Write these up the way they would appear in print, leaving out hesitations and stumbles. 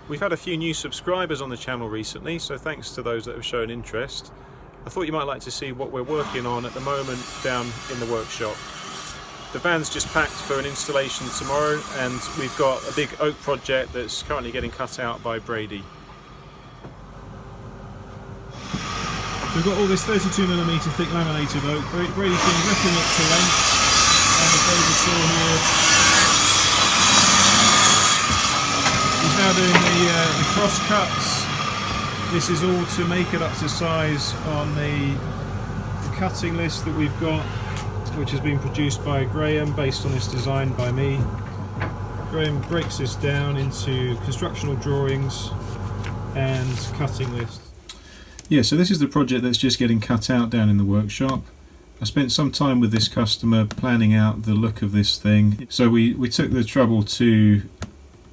We've had a few new subscribers on the channel recently, so thanks to those that have shown interest. I thought you might like to see what we're working on at the moment down in the workshop. The van's just packed for an installation tomorrow, and we've got a big oak project that's currently getting cut out by Brady. We've got all this 32mm thick laminated oak. Brady's been ripping it to length, and the Brady's saw here. He's now doing the cross cuts. This is all to make it up to size on the cutting list that we've got, which has been produced by Graham based on this design by me. Graham breaks this down into constructional drawings and cutting lists. Yeah, so this is the project that's just getting cut out down in the workshop. I spent some time with this customer planning out the look of this thing. So we took the trouble to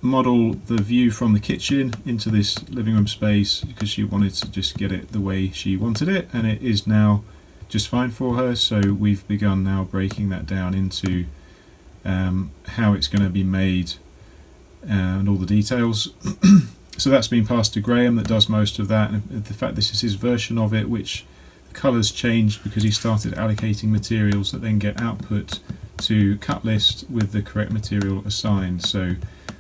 model the view from the kitchen into this living room space because she wanted to just get it the way she wanted it, and it is now just fine for her. So we've begun now breaking that down into how it's going to be made and all the details. So that's been passed to Graham, that does most of that, and the fact this is his version of it, which the colours changed because he started allocating materials that then get output to cut list with the correct material assigned. So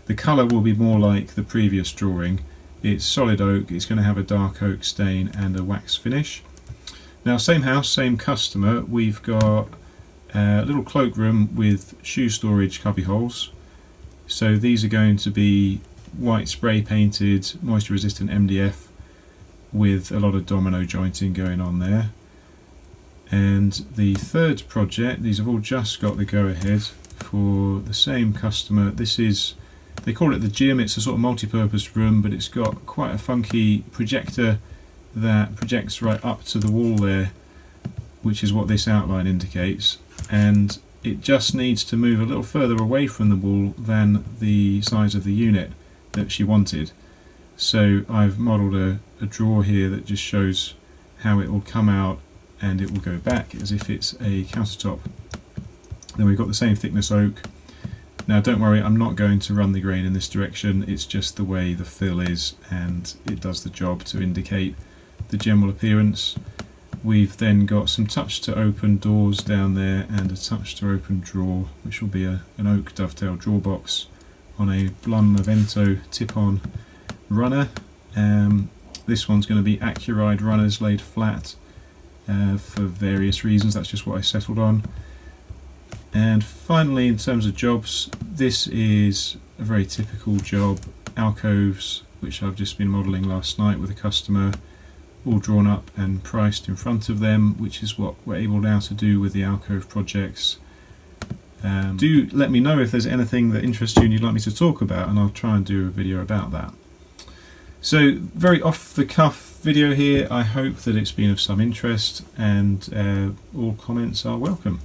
the colour will be more like the previous drawing. It's solid oak, it's going to have a dark oak stain and a wax finish. Now, same house, same customer, we've got a little cloakroom with shoe storage cubby holes. So these are going to be white spray painted, moisture resistant MDF with a lot of domino jointing going on there. And the third project, these have all just got the go ahead for the same customer. This is, they call it the gym. It's a sort of multi-purpose room, but it's got quite a funky projector that projects right up to the wall there, which is what this outline indicates, and it just needs to move a little further away from the wall than the size of the unit that she wanted. So I've modelled a drawer here that just shows how it will come out, and it will go back as if it's a countertop. Then we've got the same thickness oak. Now don't worry, I'm not going to run the grain in this direction, it's just the way the fill is, and it does the job to indicate the general appearance. We've then got some touch to open doors down there and a touch to open drawer, which will be an oak dovetail drawer box on a Blum Avento tip-on runner. This one's going to be Accuride runners laid flat for various reasons. That's just what I settled on. And finally, in terms of jobs, this is a very typical job. Alcoves, which I've just been modelling last night with a customer, all drawn up and priced in front of them, which is what we're able now to do with the alcove projects. Do let me know if there's anything that interests you and you'd like me to talk about, and I'll try and do a video about that. So, very off the cuff video here. I hope that it's been of some interest, and all comments are welcome.